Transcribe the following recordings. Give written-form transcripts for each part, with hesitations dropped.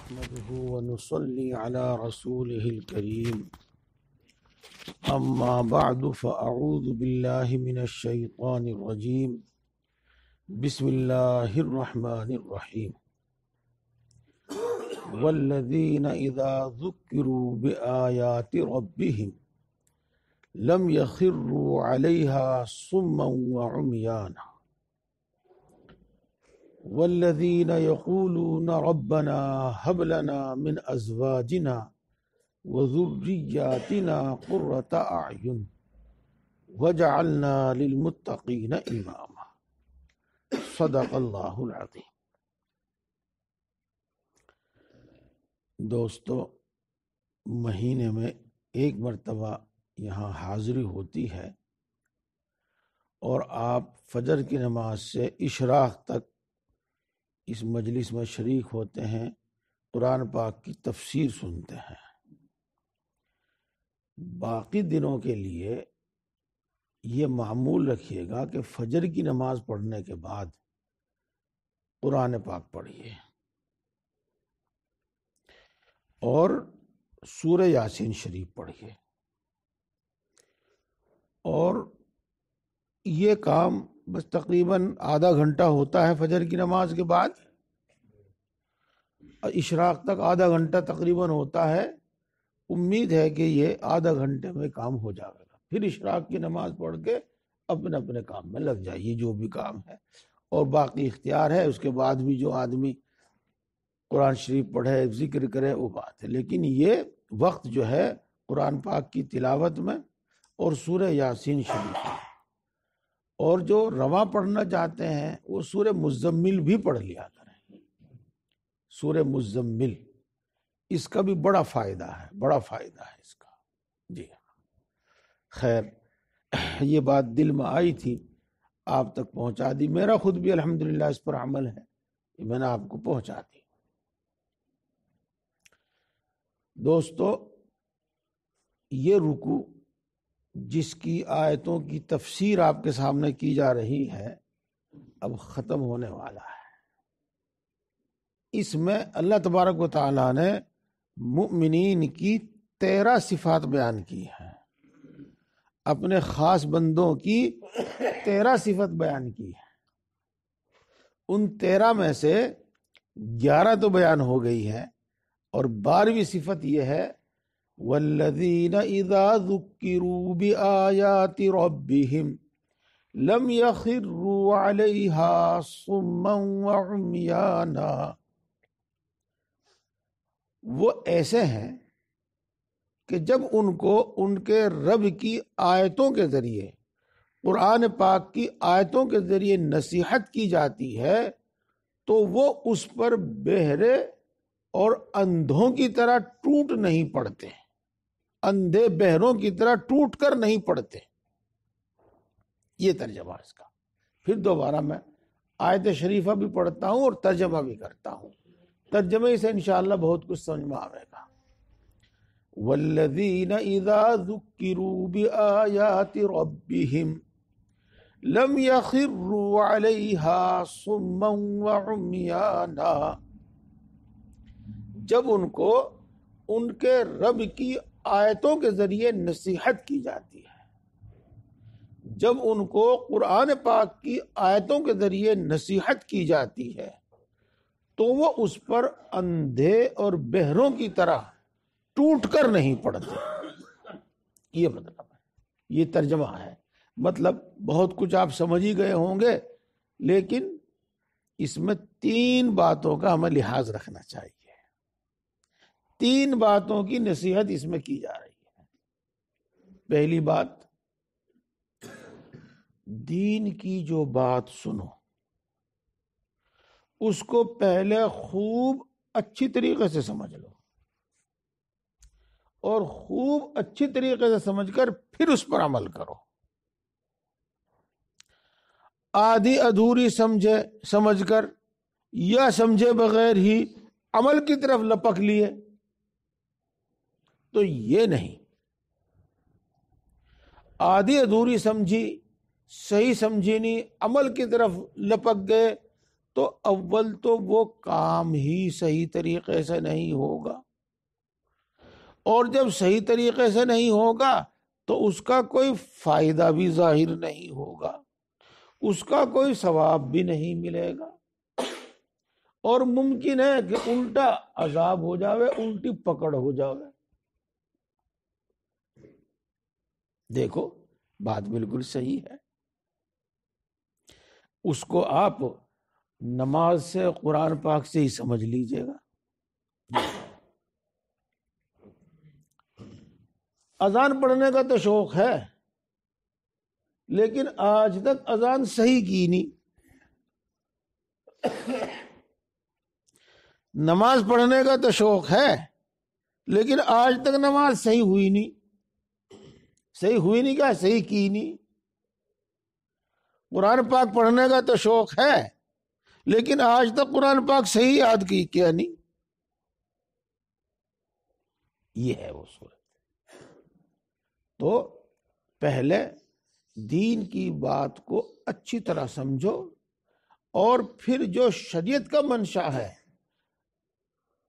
نحمده ونصلي على رسوله الكريم أما بعد فأعوذ بالله من الشيطان الرجيم بسم الله الرحمن الرحيم والذين إذا ذكروا بآيات ربهم لم يخروا عليها صما وعميانا والذين يقولون ربنا هب لنا من أزواجنا وذرياتنا قرة أعين وجعلنا للمتقين إماما صدق اللہ العظیم۔ دوستو، مہینے میں ایک مرتبہ یہاں حاضری ہوتی ہے اور آپ فجر کی نماز سے اشراق تک اس مجلس میں شریک ہوتے ہیں، قرآن پاک کی تفسیر سنتے ہیں۔ باقی دنوں کے لیے یہ معمول رکھیے گا کہ فجر کی نماز پڑھنے کے بعد قرآن پاک پڑھیے اور سورہ یاسین شریف پڑھیے، اور یہ کام بس تقریباً آدھا گھنٹہ ہوتا ہے فجر کی نماز کے بعد، اشراق تک آدھا گھنٹہ تقریباً ہوتا ہے۔ امید ہے کہ یہ آدھا گھنٹے میں کام ہو جائے گا، پھر اشراق کی نماز پڑھ کے اپنے اپنے کام میں لگ جائیے جو بھی کام ہے، اور باقی اختیار ہے اس کے بعد بھی جو آدمی قرآن شریف پڑھے، ذکر کرے، وہ بات ہے، لیکن یہ وقت جو ہے قرآن پاک کی تلاوت میں اور سورہ یاسین شریف میں۔ اور جو رواں پڑھنا چاہتے ہیں وہ سورہ مزمل بھی پڑھ لیا کریں، سورہ مزمل، اس کا بھی بڑا فائدہ ہے اس کا۔ جی خیر، یہ بات دل میں آئی تھی، آپ تک پہنچا دی، میرا خود بھی الحمدللہ اس پر عمل ہے، میں نے آپ کو پہنچا دی۔ دوستو، یہ رکوع جس کی آیتوں کی تفسیر آپ کے سامنے کی جا رہی ہے اب ختم ہونے والا ہے۔ اس میں اللہ تبارک و تعالیٰ نے مؤمنین کی 13 صفات بیان کی ہیں، اپنے خاص بندوں کی 13 صفت بیان کی ہے۔ ان 13 میں سے 11 تو بیان ہو گئی ہے، اور 12ویں صفت یہ ہے والذین اذا ذکروا بآیات ربہم لم یخروا علیہا صما وعمیانا۔ وہ ایسے ہیں کہ جب ان کو ان کے رب کی آیتوں کے ذریعے، قرآن پاک کی آیتوں کے ذریعے نصیحت کی جاتی ہے تو وہ اس پر بہرے اور اندھوں کی طرح ٹوٹ نہیں پڑتے، اندھے بہروں کی طرح ٹوٹ کر نہیں پڑتے۔ یہ ترجمہ اس کا۔ پھر دوبارہ میں آیت شریفہ بھی پڑھتا ہوں اور ترجمہ بھی کرتا ہوں، ترجمے سے انشاءاللہ بہت کچھ سمجھ میں آئے گا۔ والذین اذا ذکروا بآیات ربہم لم یخروا علیہا صما وعمیانا۔ جب ان کو ان کے رب کی آیتوں کے ذریعے نصیحت کی جاتی ہے، جب ان کو قرآن پاک کی آیتوں کے ذریعے نصیحت کی جاتی ہے تو وہ اس پر اندھے اور بہروں کی طرح ٹوٹ کر نہیں پڑتے۔ یہ مطلب ہے، یہ ترجمہ ہے۔ مطلب بہت کچھ آپ سمجھ ہی گئے ہوں گے، لیکن اس میں 3 باتوں کا ہمیں لحاظ رکھنا چاہیے۔ 3 باتوں کی نصیحت اس میں کی جا رہی ہے۔ پہلی بات، دین کی جو بات سنو اس کو پہلے خوب اچھی طریقے سے سمجھ لو، اور خوب اچھی طریقے سے سمجھ کر پھر اس پر عمل کرو۔ آدھی ادھوری سمجھ کر یا سمجھے بغیر ہی عمل کی طرف لپک لیے تو یہ نہیں۔ آدھی ادھوری سمجھی، صحیح سمجھی نہیں، عمل کی طرف لپک گئے تو اول تو وہ کام ہی صحیح طریقے سے نہیں ہوگا، اور جب صحیح طریقے سے نہیں ہوگا تو اس کا کوئی فائدہ بھی ظاہر نہیں ہوگا، اس کا کوئی ثواب بھی نہیں ملے گا، اور ممکن ہے کہ الٹا عذاب ہو جاوے، الٹی پکڑ ہو جاوے۔ دیکھو بات بالکل صحیح ہے۔ اس کو آپ نماز سے، قرآن پاک سے ہی سمجھ لیجئے گا۔ اذان پڑھنے کا تو شوق ہے، لیکن آج تک اذان صحیح کی نہیں۔ نماز پڑھنے کا تو شوق ہے، لیکن آج تک نماز صحیح ہوئی نہیں۔ صحیح ہوئی نہیں کیا؟ صحیح کی نہیں۔ قرآن پاک پڑھنے کا تو شوق ہے، لیکن آج تک قرآن پاک صحیح یاد کیا نہیں۔ یہ ہے وہ صورت۔ تو پہلے دین کی بات کو اچھی طرح سمجھو، اور پھر جو شریعت کا منشا ہے،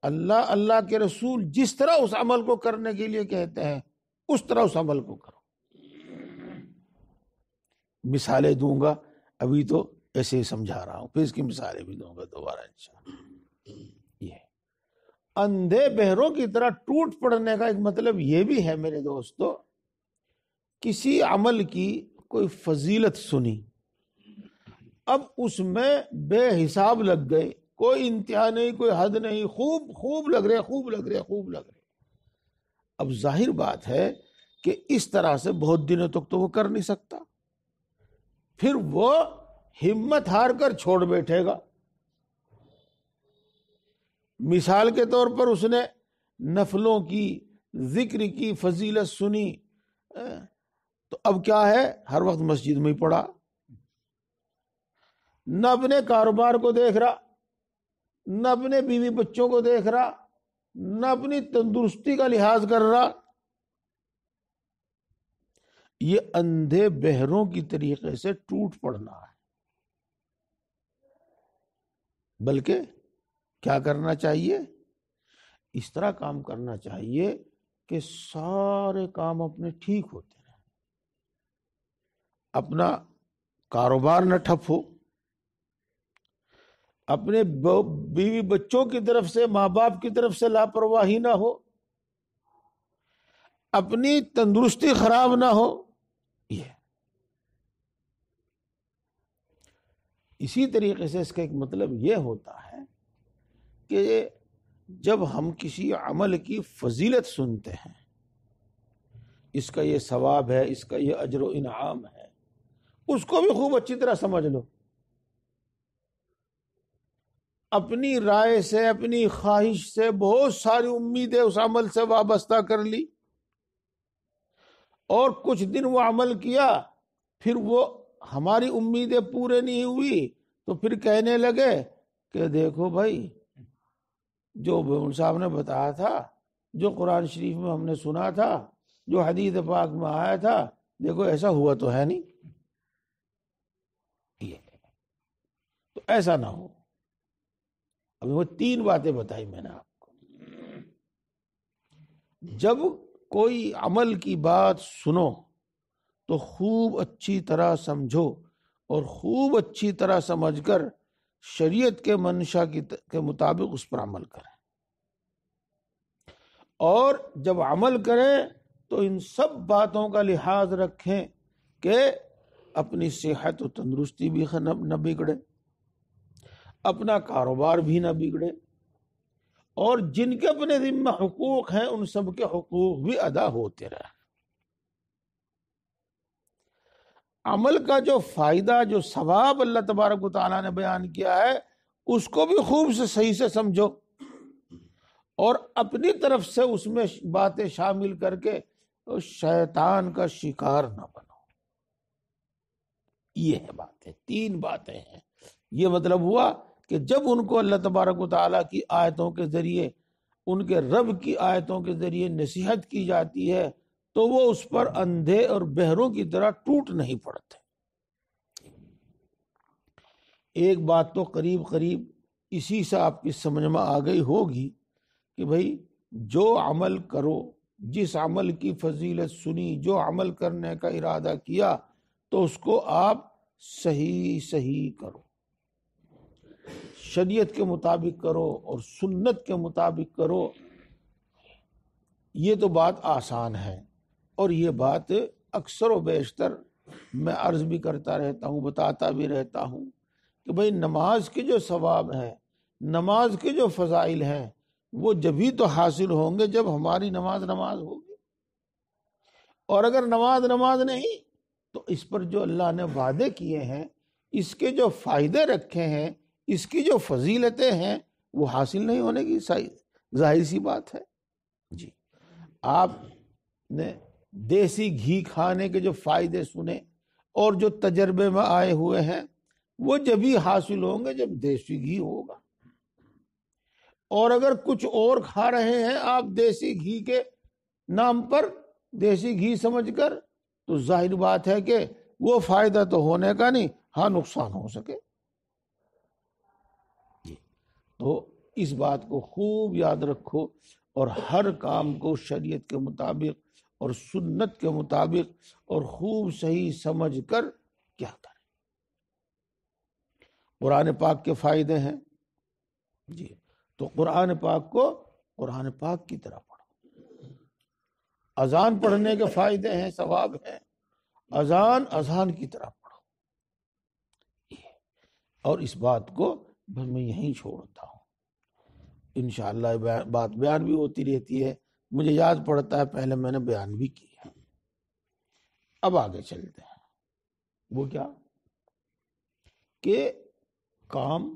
اللہ کے رسول جس طرح اس عمل کو کرنے کے لیے کہتے ہیں اس طرح اس عمل کو کرو۔ مثالیں دوں گا، ابھی تو ایسے ہی سمجھا رہا ہوں، پھر اس کی مثالیں بھی دوں گا دوبارہ انشاءاللہ۔ یہ اندھے بہروں کی طرح ٹوٹ پڑنے کا ایک مطلب یہ بھی ہے میرے دوستو، کسی عمل کی کوئی فضیلت سنی، اب اس میں بے حساب لگ گئے، کوئی انتہا نہیں، کوئی حد نہیں، خوب لگ رہے، خوب لگ رہے۔ اب ظاہر بات ہے کہ اس طرح سے بہت دنوں تک تو وہ کر نہیں سکتا، پھر وہ ہمت ہار کر چھوڑ بیٹھے گا۔ مثال کے طور پر اس نے نفلوں کی، ذکر کی فضیلت سنی، تو اب کیا ہے، ہر وقت مسجد میں ہی پڑا، نہ اپنے کاروبار کو دیکھ رہا، نہ اپنے بیوی بچوں کو دیکھ رہا، نہ اپنی تندرستی کا لحاظ کر رہا۔ یہ اندھے بہروں کی طریقے سے ٹوٹ پڑنا ہے۔ بلکہ کیا کرنا چاہیے؟ اس طرح کام کرنا چاہیے کہ سارے کام اپنے ٹھیک ہوتے رہیں، اپنا کاروبار نہ ٹھپ ہو، اپنے بیوی بچوں کی طرف سے، ماں باپ کی طرف سے لاپرواہی نہ ہو، اپنی تندرستی خراب نہ ہو۔ یہ اسی طریقے سے اس کا ایک مطلب یہ ہوتا ہے کہ جب ہم کسی عمل کی فضیلت سنتے ہیں، اس کا یہ ثواب ہے، اس کا یہ اجر و انعام ہے، اس کو بھی خوب اچھی طرح سمجھ لو۔ اپنی رائے سے، اپنی خواہش سے بہت ساری امیدیں اس عمل سے وابستہ کر لی، اور کچھ دن وہ عمل کیا، پھر وہ ہماری امیدیں پورے نہیں ہوئی، تو پھر کہنے لگے کہ دیکھو بھائی، جو بیون صاحب نے بتایا تھا، جو قرآن شریف میں ہم نے سنا تھا، جو حدیث پاک میں آیا تھا، دیکھو ایسا ہوا تو ہے نہیں۔ یہ تو ایسا نہ ہو۔ ابھی وہ 3 باتیں بتائی میں نے آپ کو۔ جب کوئی عمل کی بات سنو تو خوب اچھی طرح سمجھو، اور خوب اچھی طرح سمجھ کر شریعت کے منشا کے مطابق اس پر عمل کریں، اور جب عمل کریں تو ان سب باتوں کا لحاظ رکھیں کہ اپنی صحت و تندرستی بھی نہ بگڑے، اپنا کاروبار بھی نہ بگڑے، اور جن کے اپنے ذمہ حقوق ہیں ان سب کے حقوق بھی ادا ہوتے رہیں۔ عمل کا جو فائدہ، جو ثواب اللہ تبارک و تعالیٰ نے بیان کیا ہے، اس کو بھی خوب سے صحیح سے سمجھو، اور اپنی طرف سے اس میں باتیں شامل کر کے شیطان کا شکار نہ بنو۔ یہ ہے باتیں، 3 باتیں ہیں۔ یہ مطلب ہوا کہ جب ان کو اللہ تبارک و تعالیٰ کی آیتوں کے ذریعے، ان کے رب کی آیتوں کے ذریعے نصیحت کی جاتی ہے، تو وہ اس پر اندھے اور بہروں کی طرح ٹوٹ نہیں پڑتے۔ ایک بات تو قریب قریب اسی سے آپ کی سمجھ میں آ گئی ہوگی کہ بھائی جو عمل کرو، جس عمل کی فضیلت سنی، جو عمل کرنے کا ارادہ کیا، تو اس کو آپ صحیح کرو، شریعت کے مطابق کرو اور سنت کے مطابق کرو۔ یہ تو بات آسان ہے، اور یہ بات اکثر و بیشتر میں عرض بھی کرتا رہتا ہوں، بتاتا بھی رہتا ہوں کہ بھئی نماز کے جو ثواب ہیں، نماز کے جو فضائل ہیں، وہ جبھی تو حاصل ہوں گے جب ہماری نماز ہوگی، اور اگر نماز نہیں تو اس پر جو اللہ نے وعدے کیے ہیں، اس کے جو فائدے رکھے ہیں، اس کی جو فضیلتیں ہیں، وہ حاصل نہیں ہونے کی ظاہر سی بات ہے۔ جی، آپ نے دیسی گھی کھانے کے جو فائدے سنے اور جو تجربے میں آئے ہوئے ہیں، وہ جبھی حاصل ہوں گے جب دیسی گھی ہوگا، اور اگر کچھ اور کھا رہے ہیں آپ دیسی گھی کے نام پر، دیسی گھی سمجھ کر، تو ظاہر بات ہے کہ وہ فائدہ تو ہونے کا نہیں، ہاں نقصان ہو سکے۔ تو اس بات کو خوب یاد رکھو، اور ہر کام کو شریعت کے مطابق اور سنت کے مطابق اور خوب صحیح سمجھ کر کیا کریں۔ قرآن پاک کے فائدے ہیں، جی، تو قرآن پاک کو قرآن پاک کی طرح پڑھو۔ اذان پڑھنے کے فائدے ہیں، ثواب ہیں، اذان کی طرح پڑھو۔ اور اس بات کو بس میں یہیں چھوڑتا ہوں، انشاءاللہ بات بیان بھی ہوتی رہتی ہے، مجھے یاد پڑتا ہے پہلے میں نے بیان بھی کی ہے۔ اب آگے چلتے ہیں، وہ کیا کہ کام،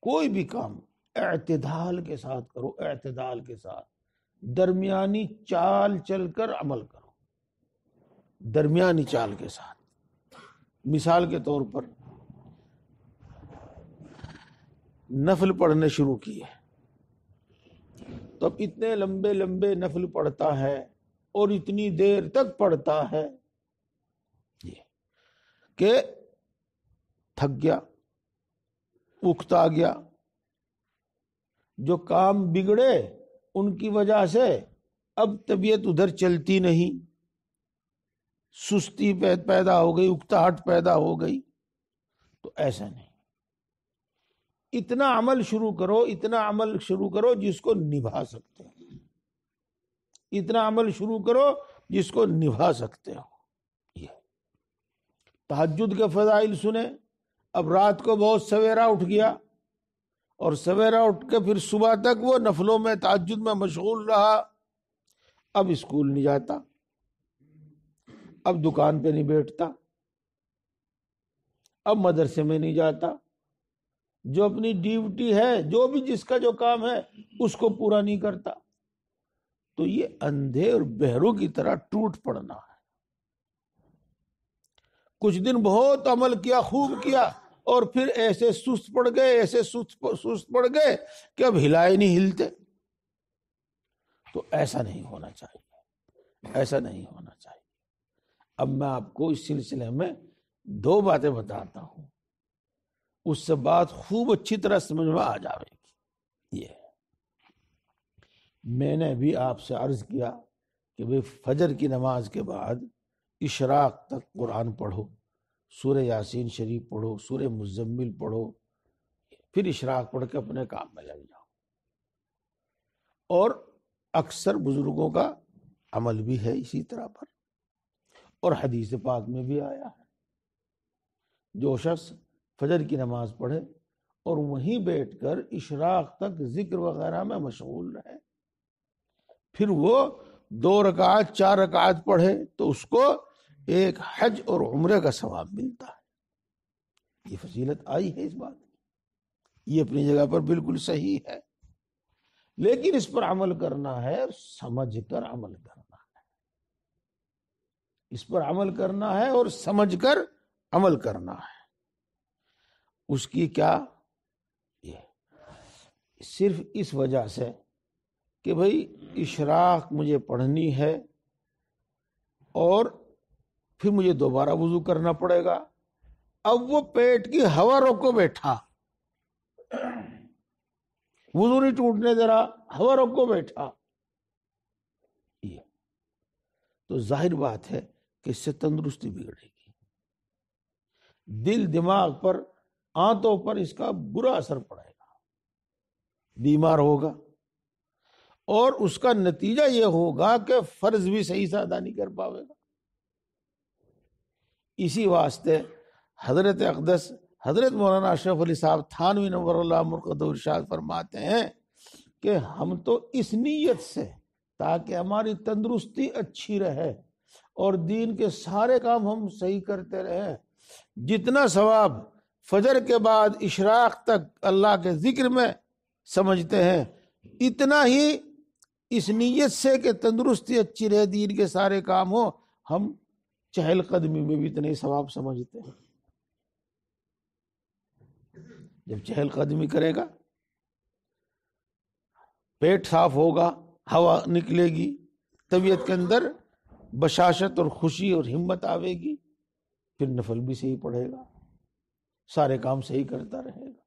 کوئی بھی کام اعتدال کے ساتھ کرو، اعتدال کے ساتھ، درمیانی چال چل کر عمل کرو، درمیانی چال کے ساتھ۔ مثال کے طور پر نفل پڑھنے شروع کیے تو اب اتنے لمبے لمبے نفل پڑھتا ہے اور اتنی دیر تک پڑھتا ہے کہ تھک گیا، اکتا گیا، جو کام بگڑے ان کی وجہ سے اب طبیعت ادھر چلتی نہیں، سستی پیدا ہو گئی، اکتاہٹ پیدا ہو گئی۔ تو ایسا نہیں، اتنا عمل شروع کرو، اتنا عمل شروع کرو جس کو نبھا سکتے ہیں، اتنا عمل شروع کرو جس کو نبھا سکتے ہو۔ یہ تہجد کے فضائل سنے، اب رات کو بہت سویرا اٹھ گیا اور سویرا اٹھ کے پھر صبح تک وہ نفلوں میں تہجد میں مشغول رہا، اب اسکول نہیں جاتا، اب دکان پہ نہیں بیٹھتا، اب مدرسے میں نہیں جاتا، جو اپنی ڈیوٹی ہے، جو بھی جس کا جو کام ہے اس کو پورا نہیں کرتا، تو یہ اندھے اور بہروں کی طرح ٹوٹ پڑنا ہے۔ کچھ دن بہت عمل کیا، خوب کیا، اور پھر ایسے سست پڑ گئے، ایسے سست پڑ گئے کہ اب ہلائے نہیں ہلتے۔ تو ایسا نہیں ہونا چاہیے، ایسا نہیں ہونا چاہیے۔ اب میں آپ کو اس سلسلے میں دو باتیں بتاتا ہوں، اس سے بات خوب اچھی طرح سمجھ میں آ جائے گی۔ یہ میں نے بھی آپ سے عرض کیا کہ بھئی فجر کی نماز کے بعد اشراق تک قرآن پڑھو، سورہ یاسین شریف پڑھو، سورہ مزمل پڑھو، پھر اشراق پڑھ کے اپنے کام میں لگ جاؤ۔ اور اکثر بزرگوں کا عمل بھی ہے اسی طرح پر، اور حدیث پاک میں بھی آیا ہے، جو شخص فجر کی نماز پڑھے اور وہیں بیٹھ کر اشراق تک ذکر وغیرہ میں مشغول رہے، پھر وہ 2 رکعات 4 رکعات پڑھے تو اس کو ایک حج اور عمرے کا ثواب ملتا ہے۔ یہ فضیلت آئی ہے اس بات کی، یہ اپنی جگہ پر بالکل صحیح ہے، لیکن اس پر عمل کرنا ہے، سمجھ کر عمل کرنا ہے، اس پر عمل کرنا ہے اور سمجھ کر عمل کرنا ہے۔ اس کی کیا، یہ صرف اس وجہ سے کہ بھئی اشراق مجھے پڑھنی ہے اور پھر مجھے دوبارہ وضو کرنا پڑے گا، اب وہ پیٹ کی ہوا روکو بیٹھا، وضو نہیں ٹوٹنے دے رہا، ہوا روکو بیٹھا، یہ تو ظاہر بات ہے کہ اس سے تندرستی بگڑے گی، دل دماغ پر آنتوں پر اس کا برا اثر پڑے گا، بیمار ہوگا، اور اس کا نتیجہ یہ ہوگا کہ فرض بھی صحیح سے ادا نہیں کر پاوے گا۔ اسی واسطے حضرت اقدس حضرت مولانا اشرف علی صاحب تھانوی نور اللہ مرقدہ ارشاد فرماتے ہیں کہ ہم تو اس نیت سے، تاکہ ہماری تندرستی اچھی رہے اور دین کے سارے کام ہم صحیح کرتے رہیں، جتنا ثواب فجر کے بعد اشراق تک اللہ کے ذکر میں سمجھتے ہیں، اتنا ہی اس نیت سے کہ تندرستی اچھی رہے، دین کے سارے کام ہو، ہم چہل قدمی میں بھی اتنے ہی ثواب سمجھتے ہیں۔ جب چہل قدمی کرے گا، پیٹ صاف ہوگا، ہوا نکلے گی، طبیعت کے اندر بشاشت اور خوشی اور ہمت آوے گی، پھر نفل بھی صحیح پڑھے گا، سارے کام صحیح کرتا رہے گا۔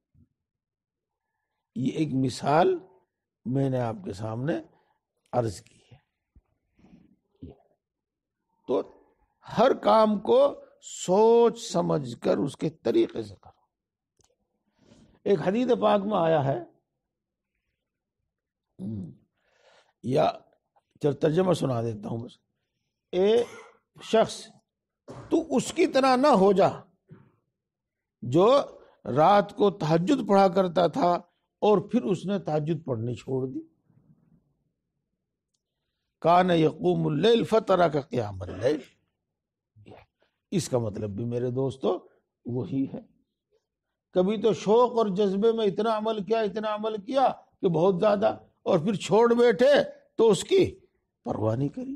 یہ ایک مثال میں نے آپ کے سامنے عرض کی ہے۔ تو ہر کام کو سوچ سمجھ کر اس کے طریقے سے کرو۔ ایک حدیث پاک میں آیا ہے، یا ترجمہ سنا دیتا ہوں بس، اے شخص تو اس کی طرح نہ ہو جا جو رات کو تہجد پڑھا کرتا تھا اور پھر اس نے تہجد پڑھنی چھوڑ دی۔ کان یقوم اللیل فترک قیام اللیل، اس کا مطلب بھی میرے دوستو وہی ہے۔ کبھی تو شوق اور جذبے میں اتنا عمل کیا کہ بہت زیادہ، اور پھر چھوڑ بیٹھے تو اس کی پرواہ نہیں کری۔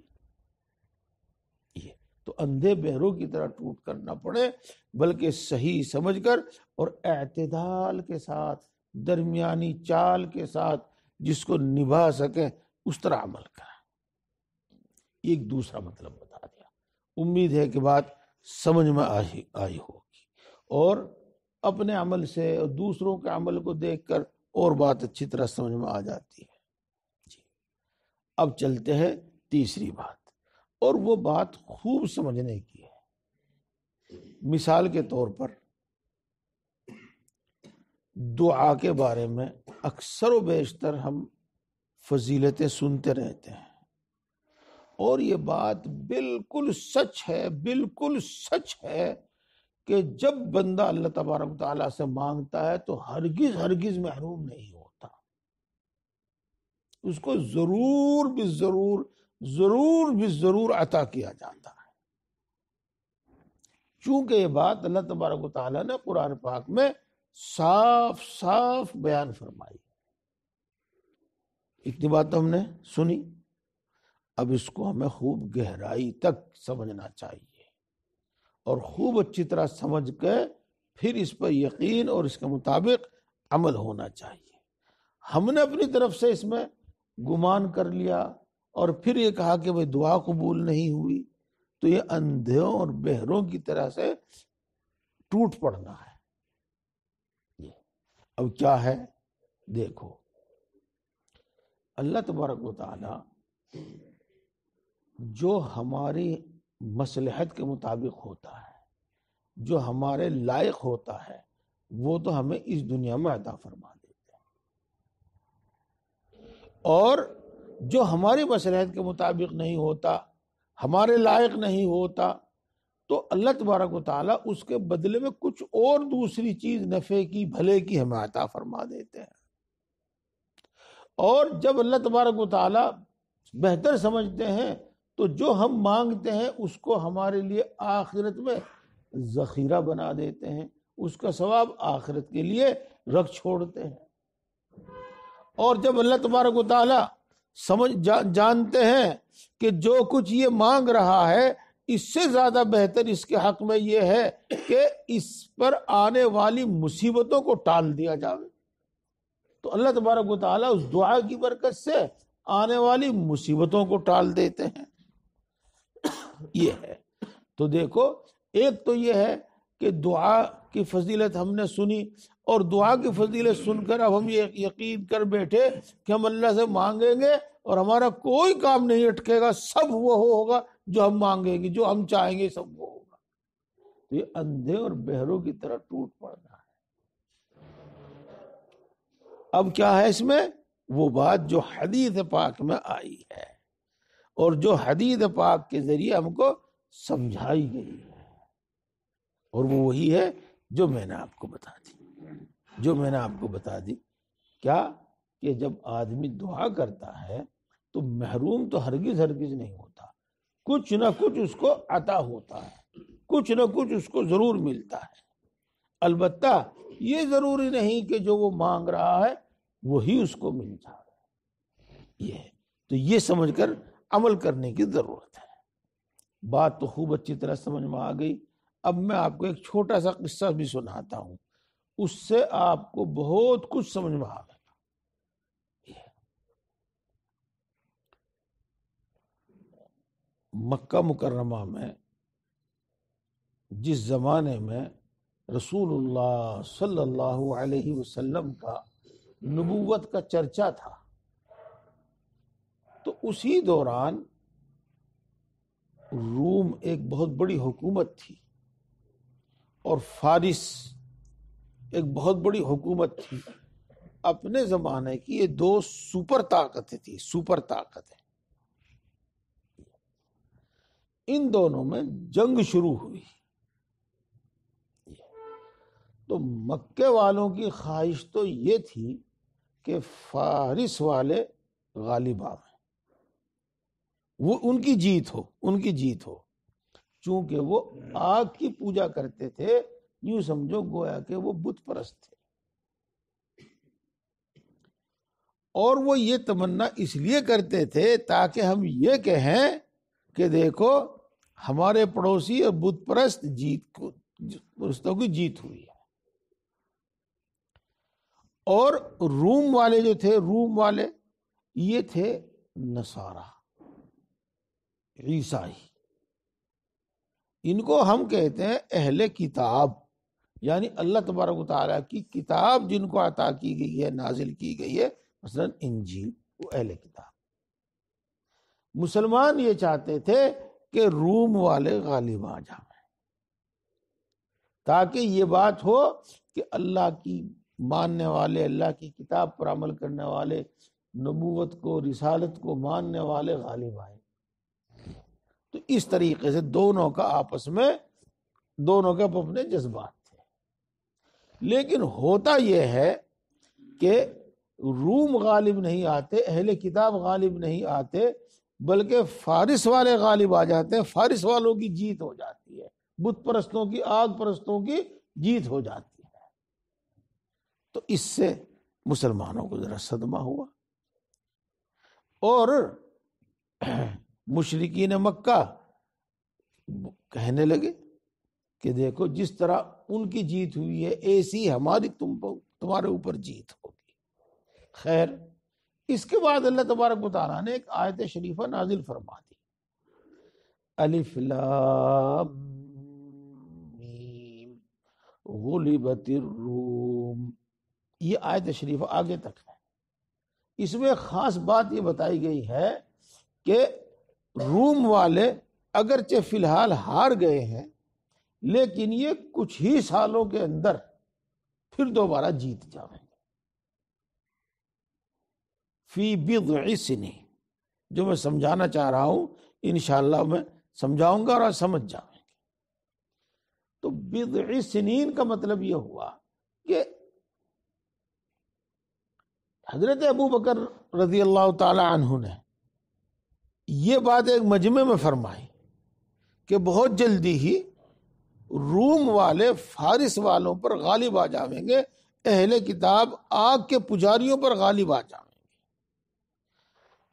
یہ تو اندھے بہروں کی طرح ٹوٹ کر نہ پڑے، بلکہ صحیح سمجھ کر اور اعتدال کے ساتھ، درمیانی چال کے ساتھ جس کو نبھا سکیں اس طرح عمل کریں۔ ایک دوسرا مطلب بتا دیا، امید ہے کہ بات سمجھ میں آئی ہوگی، اور اپنے عمل سے اور دوسروں کے عمل کو دیکھ کر اور بات اچھی طرح سمجھ میں آ جاتی ہے۔ جی اب چلتے ہیں تیسری بات، اور وہ بات خوب سمجھنے کی ہے۔ مثال کے طور پر دعا کے بارے میں اکثر و بیشتر ہم فضیلتیں سنتے رہتے ہیں، اور یہ بات بالکل سچ ہے، بالکل سچ ہے کہ جب بندہ اللہ تبارک و تعالیٰ سے مانگتا ہے تو ہرگز محروم نہیں ہوتا، اس کو ضرور بھی ضرور عطا کیا جاتا ہے، چونکہ یہ بات اللہ تبارک و تعالیٰ نے قرآن پاک میں صاف صاف بیان فرمائی۔ اتنی بات ہم نے سنی، اب اس کو ہمیں خوب گہرائی تک سمجھنا چاہیے، اور خوب اچھی طرح سمجھ کے پھر اس پر یقین اور اس کے مطابق عمل ہونا چاہیے۔ ہم نے اپنی طرف سے اس میں گمان کر لیا اور پھر یہ کہا کہ بھئی دعا قبول نہیں ہوئی، تو یہ اندھوں اور بہروں کی طرح سے ٹوٹ پڑنا ہے۔ اب کیا ہے دیکھو، اللہ تبارک و تعالی جو ہماری مصلحت کے مطابق ہوتا ہے، جو ہمارے لائق ہوتا ہے، وہ تو ہمیں اس دنیا میں عطا فرما دیتے ہیں، اور جو ہماری مصلحت کے مطابق نہیں ہوتا، ہمارے لائق نہیں ہوتا، تو اللہ تبارک و تعالیٰ اس کے بدلے میں کچھ اور دوسری چیز نفع کی، بھلے کی ہمیں عطا فرما دیتے ہیں۔ اور جب اللہ تبارک و تعالیٰ بہتر سمجھتے ہیں تو جو ہم مانگتے ہیں اس کو ہمارے لیے آخرت میں ذخیرہ بنا دیتے ہیں، اس کا ثواب آخرت کے لیے رکھ چھوڑتے ہیں۔ اور جب اللہ تبارک و تعالیٰ جانتے ہیں کہ جو کچھ یہ مانگ رہا ہے اس سے زیادہ بہتر اس کے حق میں یہ ہے کہ اس پر آنے والی مصیبتوں کو ٹال دیا جائے، تو اللہ تبارک و تعالیٰ اس دعا کی برکت سے آنے والی مصیبتوں کو ٹال دیتے ہیں۔ یہ ہے، تو دیکھو، ایک تو یہ ہے کہ دعا کی فضیلت ہم نے سنی اور دعا کی فضیلت سن کر اب ہم یہ یقین کر بیٹھے کہ ہم اللہ سے مانگیں گے اور ہمارا کوئی کام نہیں اٹکے گا، سب وہ ہوگا جو ہم مانگیں گے، جو ہم چاہیں گے سب وہ ہوگا. تو یہ اندھے اور بہروں کی طرح ٹوٹ پڑنا ہے. اب کیا ہے اس میں؟ وہ بات جو حدیث پاک میں آئی ہے اور جو حدیث پاک کے ذریعے ہم کو سمجھائی گئی ہے، اور وہ وہی ہے جو میں نے آپ کو بتا دی. کیا کہ جب آدمی دعا کرتا ہے تو محروم تو ہرگز نہیں ہوتا، کچھ نہ کچھ اس کو عطا ہوتا ہے، کچھ نہ کچھ اس کو ضرور ملتا ہے. البتہ یہ ضروری نہیں کہ جو وہ مانگ رہا ہے وہی اس کو مل جائے. تو یہ سمجھ کر عمل کرنے کی ضرورت ہے. بات تو خوب اچھی طرح سمجھ میں آ گئی. اب میں آپ کو ایک چھوٹا سا قصہ بھی سناتا ہوں، اس سے آپ کو بہت کچھ سمجھ میں آ گیا. مکہ مکرمہ میں جس زمانے میں رسول اللہ صلی اللہ علیہ وسلم کا نبوت کا چرچا تھا، تو اسی دوران روم ایک بہت بڑی حکومت تھی اور فارس ایک بہت بڑی حکومت تھی. اپنے زمانے کی یہ دو سپر طاقتیں تھی، سپر طاقتیں. ان دونوں میں جنگ شروع ہوئی تو مکے والوں کی خواہش تو یہ تھی کہ فارس والے غالب آئیں، وہ ان کی جیت ہو. چونکہ وہ آگ کی پوجا کرتے تھے، یوں سمجھو گویا کہ وہ بت پرست تھے. اور وہ یہ تمنا اس لیے کرتے تھے تاکہ ہم یہ کہیں کہ دیکھو ہمارے پڑوسی اور بت پرست پرستوں کی جیت ہوئی ہے. اور روم والے جو تھے، روم والے یہ تھے نصارہ، عیسائی. ان کو ہم کہتے ہیں اہل کتاب، یعنی اللہ تبارک و تعالیٰ کی کتاب جن کو عطا کی گئی ہے، نازل کی گئی ہے، مثلا انجیل، وہ اہل کتاب. مسلمان یہ چاہتے تھے کہ روم والے غالب آ جائیں تاکہ یہ بات ہو کہ اللہ کی ماننے والے، اللہ کی کتاب پر عمل کرنے والے، نبوت کو، رسالت کو ماننے والے غالب آئے. تو اس طریقے سے دونوں کا آپس میں، دونوں کے اپنے جذبات تھے. لیکن ہوتا یہ ہے کہ روم غالب نہیں آتے، اہل کتاب غالب نہیں آتے، بلکہ فارس والے غالب آ جاتے ہیں. فارس والوں کی جیت ہو جاتی ہے، بت پرستوں کی، آگ پرستوں کی جیت ہو جاتی ہے. تو اس سے مسلمانوں کو ذرا صدمہ ہوا اور مشرکین مکہ کہنے لگے کہ دیکھو جس طرح ان کی جیت ہوئی ہے ایسی ہماری تمہارے اوپر جیت ہوگی. خیر، اس کے بعد اللہ تبارک و تعالیٰ نے ایک آیت شریفہ نازل فرما دی، الف لام میم غلبت الروم. یہ آیت شریفہ آگے تک ہے. اس میں خاص بات یہ بتائی گئی ہے کہ روم والے اگرچہ فی الحال ہار گئے ہیں، لیکن یہ کچھ ہی سالوں کے اندر پھر دوبارہ جیت جائیں گے. فی بضع سنین، جو میں سمجھانا چاہ رہا ہوں انشاءاللہ میں سمجھاؤں گا اور آپ سمجھ جائیں گے. تو بضع سنین کا مطلب یہ ہوا کہ حضرت ابو بکر رضی اللہ تعالی عنہ نے یہ بات ایک مجمع میں فرمائی کہ بہت جلدی ہی روم والے فارس والوں پر غالب آ جائیں گے، اہل کتاب آگ کے پجاریوں پر غالب آ جائیں گے.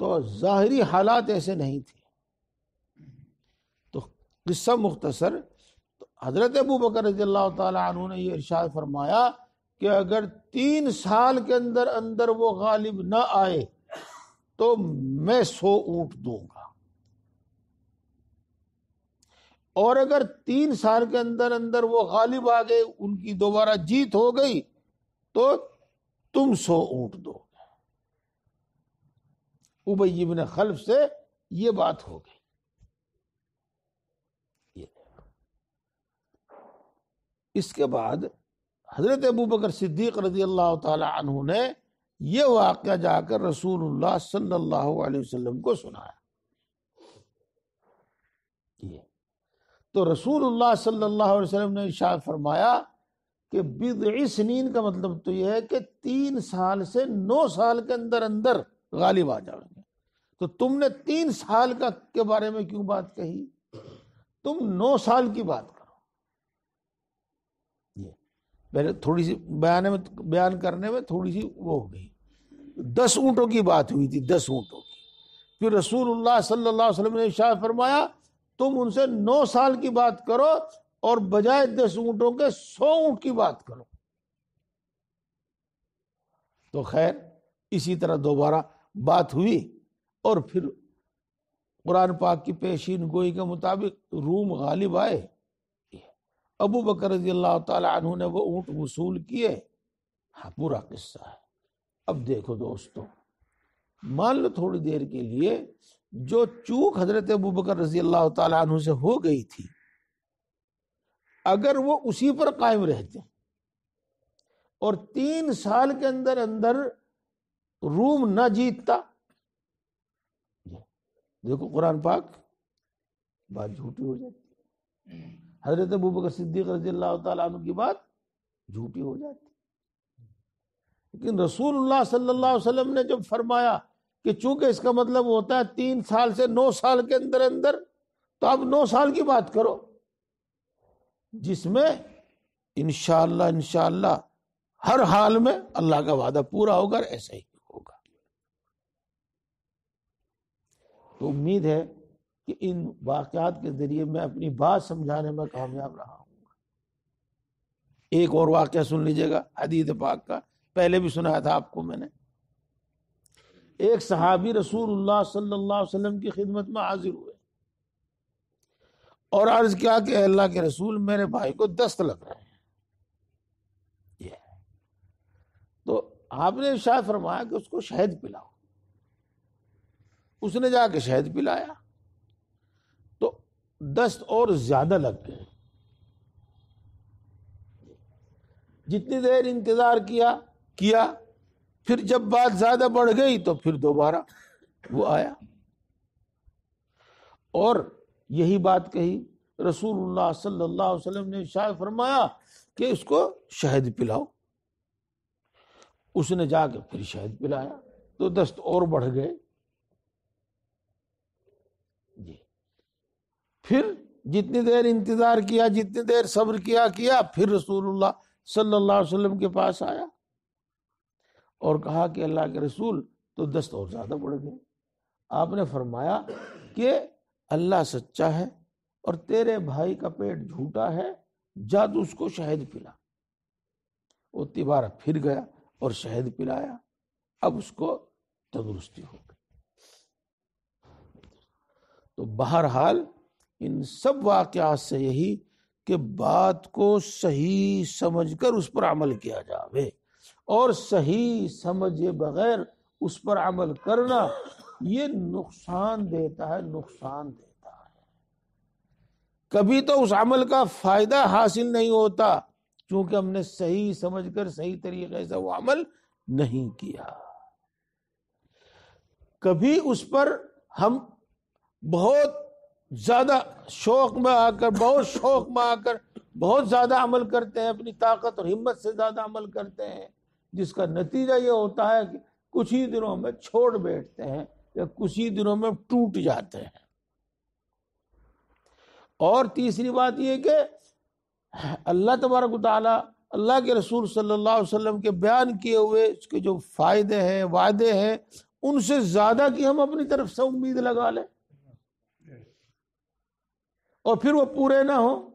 تو ظاہری حالات ایسے نہیں تھے. تو قصہ مختصر، تو حضرت ابو بکر رضی اللہ تعالی عنہ نے یہ ارشاد فرمایا کہ اگر 3 سال کے اندر اندر وہ غالب نہ آئے تو میں 100 اونٹ دوں گا. اور اگر 3 سال کے اندر اندر وہ غالب آ گئے، ان کی دوبارہ جیت ہو گئی، تو تم 100 اونٹ دو گے۔ ابی بن خلف سے یہ بات ہو گئی۔ اس کے بعد حضرت ابوبکر صدیق رضی اللہ تعالی عنہ نے یہ واقعہ جا کر رسول اللہ صلی اللہ علیہ وسلم کو سنایا۔ تو رسول اللہ صلی اللہ علیہ وسلم نے ارشاد فرمایا کہ بضع سنین کا مطلب تو یہ ہے کہ 3 سال سے 9 سال کے اندر اندر غالب آ جائیں گے۔ تو تم نے 3 سال کے بارے میں کیوں بات کہی؟ تم 9 سال کی بات کرو۔ یہ پہلے تھوڑی سی بیان کرنے میں تھوڑی سی وہ ہو گئی، 10 اونٹوں کی بات ہوئی تھی، 10 اونٹوں کی۔ پھر رسول اللہ صلی اللہ علیہ وسلم نے ارشاد فرمایا تم ان سے 9 سال کی بات کرو اور بجائے 10 اونٹوں کے 100 اونٹ کی بات کرو۔ تو خیر اسی طرح دوبارہ بات ہوئی، اور پھر قرآن پاک کی پیشین گوئی کے مطابق روم غالب آئے۔ ابو بکر رضی اللہ تعالی عنہ نے وہ اونٹ وصول کیے۔ ہاں پورا قصہ ہے۔ اب دیکھو دوستو، مان لو تھوڑی دیر کے لیے جو چوک حضرت ابو بکر رضی اللہ تعالی عنہ سے ہو گئی تھی، اگر وہ اسی پر قائم رہتے اور 3 سال کے اندر اندر روم نہ جیتتا، دیکھو قرآن پاک بات جھوٹی ہو جاتی، حضرت ابو بکر صدیق رضی اللہ تعالیٰ عنہ کی بات جھوٹی ہو جاتی۔ لیکن رسول اللہ صلی اللہ علیہ وسلم نے جب فرمایا کہ چونکہ اس کا مطلب ہوتا ہے 3 سال سے 9 سال کے اندر اندر، تو اب 9 سال کی بات کرو، جس میں انشاءاللہ ہر حال میں اللہ کا وعدہ پورا ہوگا، ایسا ہی ہوگا۔ تو امید ہے کہ ان واقعات کے ذریعے میں اپنی بات سمجھانے میں کامیاب رہا ہوں۔ ایک اور واقعہ سن لیجیے گا حدیث پاک کا، پہلے بھی سنایا تھا آپ کو میں نے۔ ایک صحابی رسول اللہ صلی اللہ علیہ وسلم کی خدمت میں حاضر ہوئے اور عرض کیا کہ اللہ کے رسول، میرے بھائی کو دست لگ رہے ہیں۔ تو آپ نے ارشاد فرمایا کہ اس کو شہد پلاؤ۔ اس نے جا کے شہد پلایا تو دست اور زیادہ لگ گئے۔ جتنی دیر انتظار کیا پھر جب بات زیادہ بڑھ گئی تو پھر دوبارہ وہ آیا اور یہی بات کہی۔ رسول اللہ صلی اللہ علیہ وسلم نے ارشاد فرمایا کہ اس کو شہد پلاؤ۔ اس نے جا کے پھر شہد پلایا تو دست اور بڑھ گئے۔ پھر جتنی دیر انتظار کیا، جتنی دیر صبر کیا پھر رسول اللہ صلی اللہ علیہ وسلم کے پاس آیا اور کہا کہ اللہ کے رسول، تو دست اور زیادہ بڑھ گئے۔ آپ نے فرمایا کہ اللہ سچا ہے اور تیرے بھائی کا پیٹ جھوٹا ہے، جا تو اس کو شہد پلا۔ وہ تیبارہ پھر گیا اور شہد پلایا، اب اس کو تندرستی ہو گئی۔ تو بہرحال ان سب واقعات سے یہی کہ بات کو صحیح سمجھ کر اس پر عمل کیا جاوے، اور صحیح سمجھے بغیر اس پر عمل کرنا یہ نقصان دیتا ہے۔ کبھی تو اس عمل کا فائدہ حاصل نہیں ہوتا کیونکہ ہم نے صحیح سمجھ کر صحیح طریقے سے وہ عمل نہیں کیا۔ کبھی اس پر ہم بہت زیادہ شوق میں آ کر بہت زیادہ عمل کرتے ہیں، اپنی طاقت اور ہمت سے زیادہ عمل کرتے ہیں، جس کا نتیجہ یہ ہوتا ہے کہ کچھ ہی دنوں میں چھوڑ بیٹھتے ہیں یا کچھ ہی دنوں میں ٹوٹ جاتے ہیں۔ اور تیسری بات یہ کہ اللہ تبارک و تعالیٰ، اللہ کے رسول صلی اللہ علیہ وسلم کے بیان کیے ہوئے اس کے جو فائدے ہیں، وعدے ہیں، ان سے زیادہ کی ہم اپنی طرف سے امید لگا لیں اور پھر وہ پورے نہ ہوں،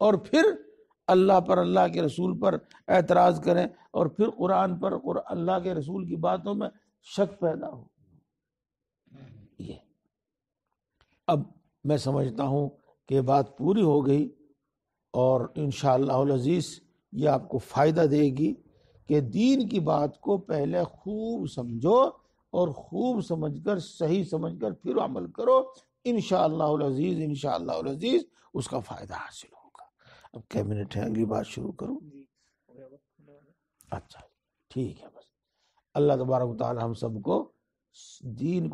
اور پھر اللہ پر، اللہ کے رسول پر اعتراض کریں، اور پھر قرآن پر، اللہ کے رسول کی باتوں میں شک پیدا ہو۔ یہ اب میں سمجھتا ہوں کہ بات پوری ہو گئی، اور انشاءاللہ العزیز یہ آپ کو فائدہ دے گی کہ دین کی بات کو پہلے خوب سمجھو اور خوب سمجھ کر صحیح سمجھ کر پھر عمل کرو، انشاءاللہ العزیز انشاءاللہ العزیز اس کا فائدہ حاصل ہوگا۔ اب کیا منٹ ہے، اگلی بات شروع کروں؟ اچھا ٹھیک ہے، بس اللہ تبارک و تعالی ہم سب کو دین